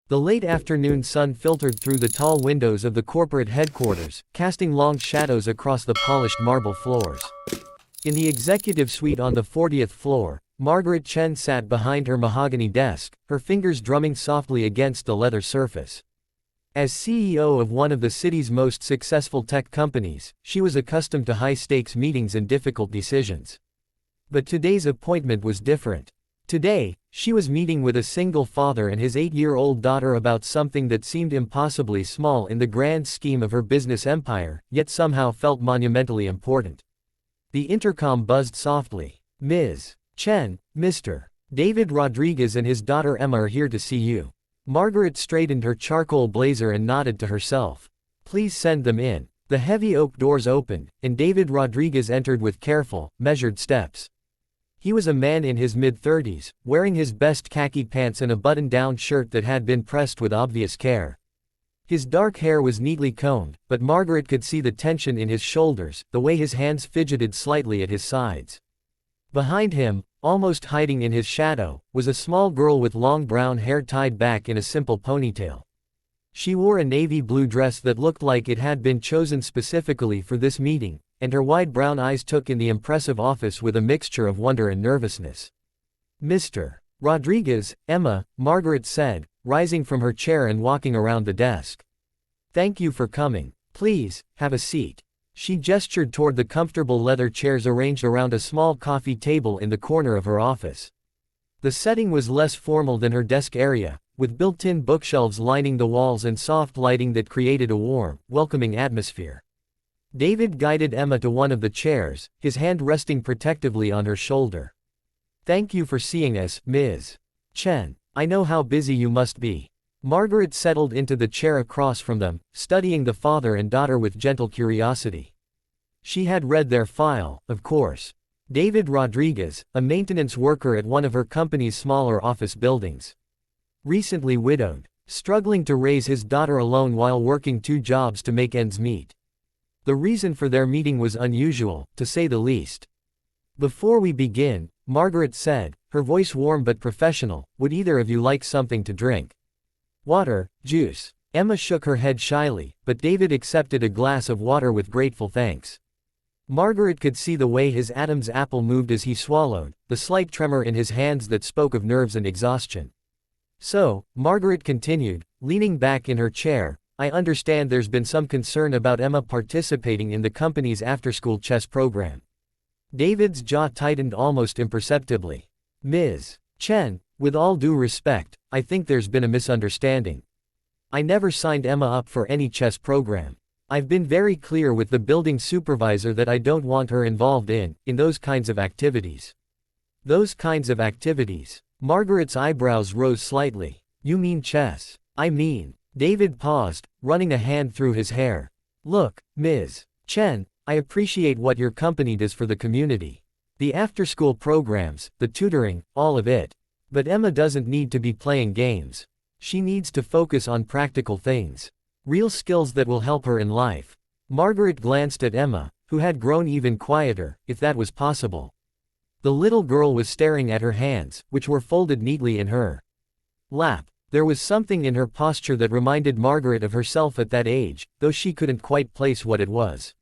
The late afternoon sun filtered through the tall windows of the corporate headquarters, casting long shadows across the polished marble floors. In the executive suite on the 40th floor, Margaret Chen sat behind her mahogany desk, her fingers drumming softly against the leather surface. As CEO of one of the city's most successful tech companies, she was accustomed to high-stakes meetings and difficult decisions. But today's appointment was different. Today, she was meeting with a single father and his 8-year-old daughter about something that seemed impossibly small in the grand scheme of her business empire, yet somehow felt monumentally important. The intercom buzzed softly. "Ms. Chen, Mr. David Rodriguez and his daughter Emma are here to see you." Margaret straightened her charcoal blazer and nodded to herself. "Please send them in." The heavy oak doors opened, and David Rodriguez entered with careful, measured steps. He was a man in his mid-30s, wearing his best khaki pants and a button-down shirt that had been pressed with obvious care. His dark hair was neatly combed, but Margaret could see the tension in his shoulders, the way his hands fidgeted slightly at his sides. Behind him, almost hiding in his shadow, was a small girl with long brown hair tied back in a simple ponytail. She wore a navy blue dress that looked like it had been chosen specifically for this meeting, and her wide brown eyes took in the impressive office with a mixture of wonder and nervousness. "Mr. Rodriguez, Emma," Margaret said, rising from her chair and walking around the desk. "Thank you for coming. Please, have a seat." She gestured toward the comfortable leather chairs arranged around a small coffee table in the corner of her office. The setting was less formal than her desk area, with built-in bookshelves lining the walls and soft lighting that created a warm, welcoming atmosphere. David guided Emma to one of the chairs, his hand resting protectively on her shoulder. "Thank you for seeing us, Ms. Chen. I know how busy you must be." Margaret settled into the chair across from them, studying the father and daughter with gentle curiosity. She had read their file, of course. David Rodriguez, a maintenance worker at one of her company's smaller office buildings. Recently widowed, struggling to raise his daughter alone while working 2 jobs to make ends meet. The reason for their meeting was unusual, to say the least. "Before we begin," Margaret said, her voice warm but professional, "would either of you like something to drink? Water, juice?" Emma shook her head shyly, but David accepted a glass of water with grateful thanks. Margaret could see the way his Adam's apple moved as he swallowed, the slight tremor in his hands that spoke of nerves and exhaustion. "So," Margaret continued, leaning back in her chair, "I understand there's been some concern about Emma participating in the company's after-school chess program." David's jaw tightened almost imperceptibly. "Ms. Chen, with all due respect, I think there's been a misunderstanding. I never signed Emma up for any chess program. I've been very clear with the building supervisor that I don't want her involved in those kinds of activities." "Those kinds of activities?" Margaret's eyebrows rose slightly. "You mean chess?" "I mean." David paused, running a hand through his hair. "Look, Ms. Chen, I appreciate what your company does for the community. The after-school programs, the tutoring, all of it. But Emma doesn't need to be playing games. She needs to focus on practical things. Real skills that will help her in life." Margaret glanced at Emma, who had grown even quieter, if that was possible. The little girl was staring at her hands, which were folded neatly in her lap. There was something in her posture that reminded Margaret of herself at that age, though she couldn't quite place what it was.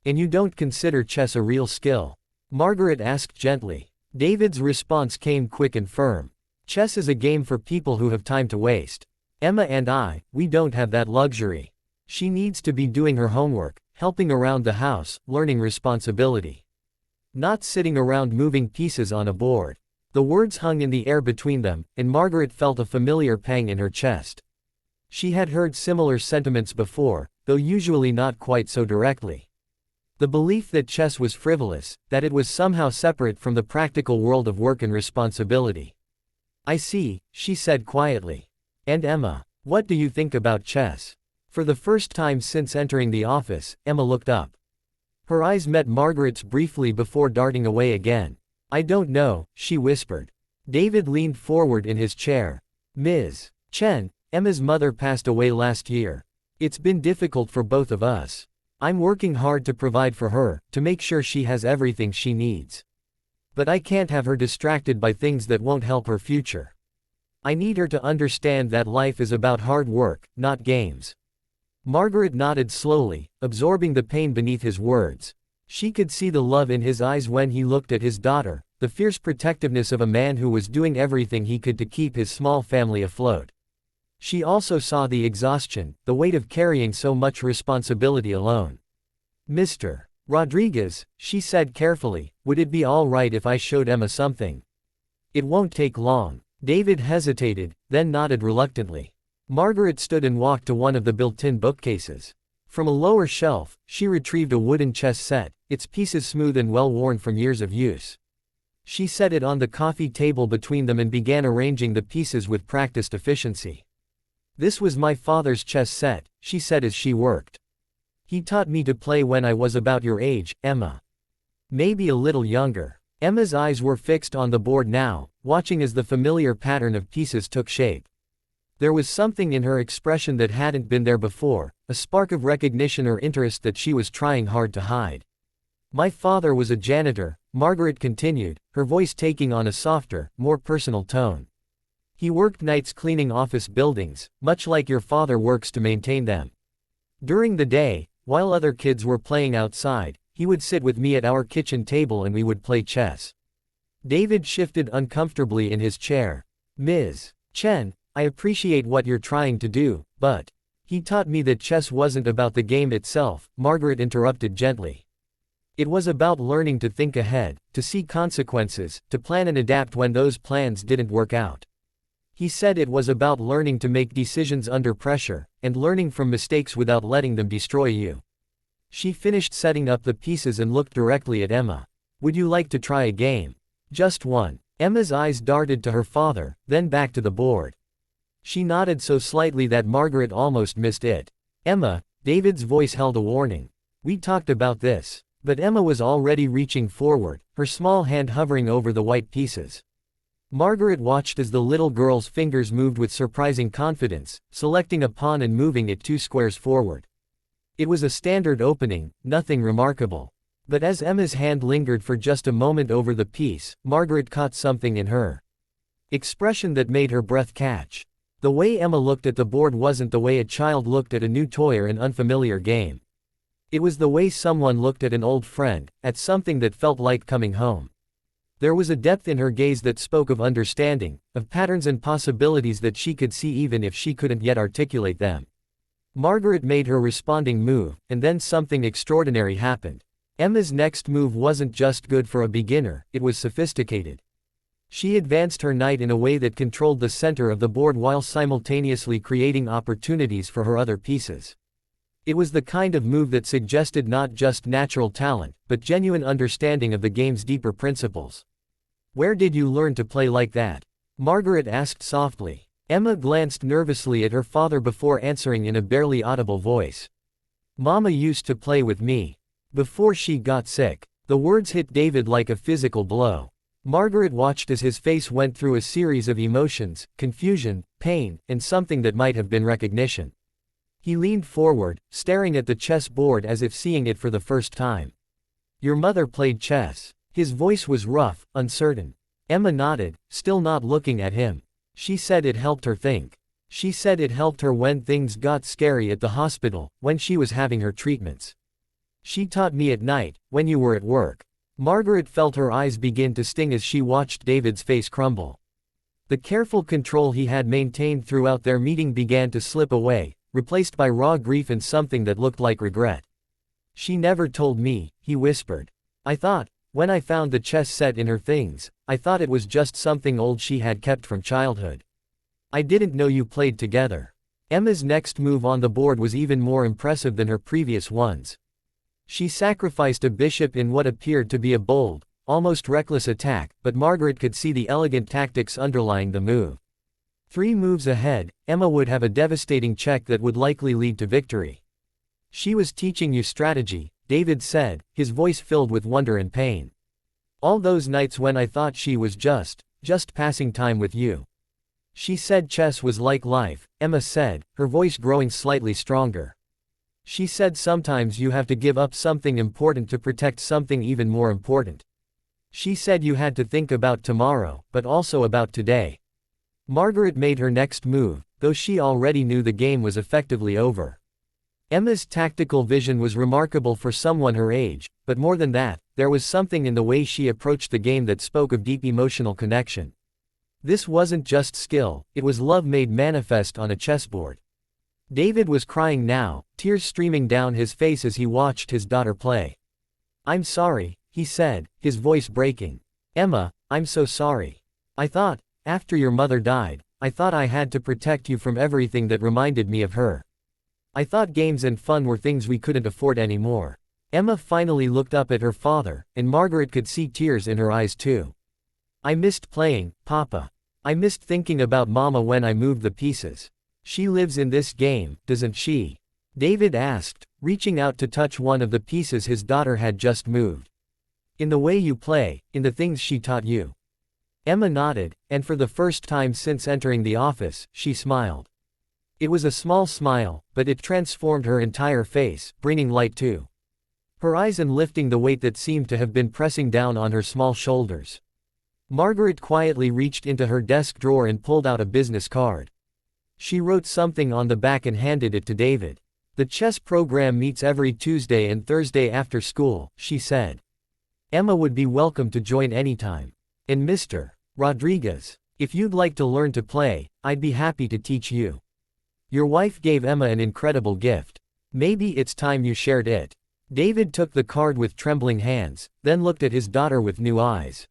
"And you don't consider chess a real skill?" Margaret asked gently. David's response came quick and firm. "Chess is a game for people who have time to waste. Emma and I, we don't have that luxury. She needs to be doing her homework, helping around the house, learning responsibility. Not sitting around moving pieces on a board." The words hung in the air between them, and Margaret felt a familiar pang in her chest. She had heard similar sentiments before, though usually not quite so directly. The belief that chess was frivolous, that it was somehow separate from the practical world of work and responsibility. "I see," she said quietly. "And Emma, what do you think about chess?" For the first time since entering the office, Emma looked up. Her eyes met Margaret's briefly before darting away again. "I don't know," she whispered. David leaned forward in his chair. "Ms. Chen, Emma's mother passed away last year. It's been difficult for both of us. I'm working hard to provide for her, to make sure she has everything she needs. But I can't have her distracted by things that won't help her future. I need her to understand that life is about hard work, not games. Margaret nodded slowly, absorbing the pain beneath his words. She could see the love in his eyes when he looked at his daughter, the fierce protectiveness of a man who was doing everything he could to keep his small family afloat. She also saw the exhaustion, the weight of carrying so much responsibility alone. Mr. Rodriguez, she said carefully, would it be all right if I showed Emma something? It won't take long. David hesitated, then nodded reluctantly. Margaret stood and walked to one of the built-in bookcases. From a lower shelf, she retrieved a wooden chess set, its pieces smooth and well-worn from years of use. She set it on the coffee table between them and began arranging the pieces with practiced efficiency. This was my father's chess set, she said as she worked. He taught me to play when I was about your age, Emma. Maybe a little younger. Emma's eyes were fixed on the board now, watching as the familiar pattern of pieces took shape. There was something in her expression that hadn't been there before, a spark of recognition or interest that she was trying hard to hide. My father was a janitor, Margaret continued, her voice taking on a softer, more personal tone. He worked nights cleaning office buildings, much like your father works to maintain them. During the day, while other kids were playing outside, he would sit with me at our kitchen table and we would play chess. David shifted uncomfortably in his chair. Ms. Chen, I appreciate what you're trying to do, but he taught me that chess wasn't about the game itself, Margaret interrupted gently. It was about learning to think ahead, to see consequences, to plan and adapt when those plans didn't work out. He said it was about learning to make decisions under pressure, and learning from mistakes without letting them destroy you. She finished setting up the pieces and looked directly at Emma. Would you like to try a game? Just one. Emma's eyes darted to her father, then back to the board. She nodded so slightly that Margaret almost missed it. Emma, David's voice held a warning. We talked about this. But Emma was already reaching forward, her small hand hovering over the white pieces. Margaret watched as the little girl's fingers moved with surprising confidence, selecting a pawn and moving it 2 squares forward. It was a standard opening, nothing remarkable. But as Emma's hand lingered for just a moment over the piece, Margaret caught something in her expression that made her breath catch. The way Emma looked at the board wasn't the way a child looked at a new toy or an unfamiliar game. It was the way someone looked at an old friend, at something that felt like coming home. There was a depth in her gaze that spoke of understanding, of patterns and possibilities that she could see even if she couldn't yet articulate them. Margaret made her responding move, and then something extraordinary happened. Emma's next move wasn't just good for a beginner, it was sophisticated. She advanced her knight in a way that controlled the center of the board while simultaneously creating opportunities for her other pieces. It was the kind of move that suggested not just natural talent, but genuine understanding of the game's deeper principles. Where did you learn to play like that? Margaret asked softly. Emma glanced nervously at her father before answering in a barely audible voice. Mama used to play with me. Before she got sick. The words hit David like a physical blow. Margaret watched as his face went through a series of emotions, confusion, pain, and something that might have been recognition. He leaned forward, staring at the chess board as if seeing it for the first time. Your mother played chess. His voice was rough, uncertain. Emma nodded, still not looking at him. She said it helped her think. She said it helped her when things got scary at the hospital, when she was having her treatments. She taught me at night, when you were at work. Margaret felt her eyes begin to sting as she watched David's face crumble. The careful control he had maintained throughout their meeting began to slip away, replaced by raw grief and something that looked like regret. She never told me, he whispered. I thought, when I found the chess set in her things, I thought it was just something old she had kept from childhood. I didn't know you played together. Emma's next move on the board was even more impressive than her previous ones. She sacrificed a bishop in what appeared to be a bold, almost reckless attack, but Margaret could see the elegant tactics underlying the move. 3 moves ahead, Emma would have a devastating check that would likely lead to victory. She was teaching you strategy, David said, his voice filled with wonder and pain. All those nights when I thought she was just passing time with you. She said chess was like life, Emma said, her voice growing slightly stronger. She said sometimes you have to give up something important to protect something even more important. She said you had to think about tomorrow, but also about today. Margaret made her next move, though she already knew the game was effectively over. Emma's tactical vision was remarkable for someone her age, but more than that, there was something in the way she approached the game that spoke of deep emotional connection. This wasn't just skill, it was love made manifest on a chessboard. David was crying now, tears streaming down his face as he watched his daughter play. "I'm sorry," he said, his voice breaking. "Emma, I'm so sorry. After your mother died, I thought I had to protect you from everything that reminded me of her. I thought games and fun were things we couldn't afford anymore." Emma finally looked up at her father, and Margaret could see tears in her eyes too. "I missed playing, Papa. I missed thinking about Mama when I moved the pieces. She lives in this game, doesn't she?" David asked, reaching out to touch one of the pieces his daughter had just moved. "In the way you play, in the things she taught you." Emma nodded, and for the first time since entering the office, she smiled. It was a small smile, but it transformed her entire face, bringing light to her eyes and lifting the weight that seemed to have been pressing down on her small shoulders. Margaret quietly reached into her desk drawer and pulled out a business card. She wrote something on the back and handed it to David. "The chess program meets every Tuesday and Thursday after school," she said. "Emma would be welcome to join anytime. And Mr. Rodriguez, if you'd like to learn to play, I'd be happy to teach you. Your wife gave Emma an incredible gift. Maybe it's time you shared it." David took the card with trembling hands, then looked at his daughter with new eyes.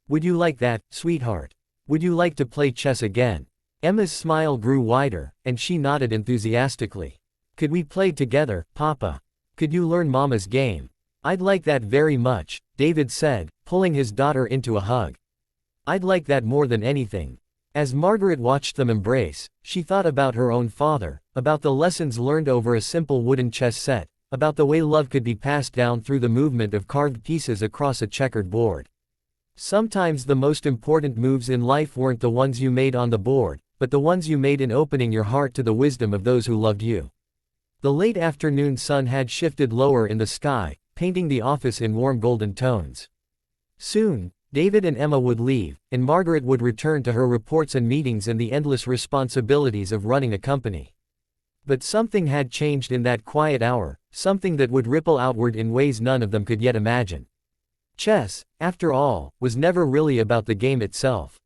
"Would you like that, sweetheart? Would you like to play chess again?" Emma's smile grew wider, and she nodded enthusiastically. "Could we play together, Papa? Could you learn Mama's game?" "I'd like that very much," David said, pulling his daughter into a hug. "I'd like that more than anything." As Margaret watched them embrace, she thought about her own father, about the lessons learned over a simple wooden chess set, about the way love could be passed down through the movement of carved pieces across a checkered board. Sometimes the most important moves in life weren't the ones you made on the board, but the ones you made in opening your heart to the wisdom of those who loved you. The late afternoon sun had shifted lower in the sky, painting the office in warm golden tones. Soon, David and Emma would leave, and Margaret would return to her reports and meetings and the endless responsibilities of running a company. But something had changed in that quiet hour, something that would ripple outward in ways none of them could yet imagine. Chess, after all, was never really about the game itself.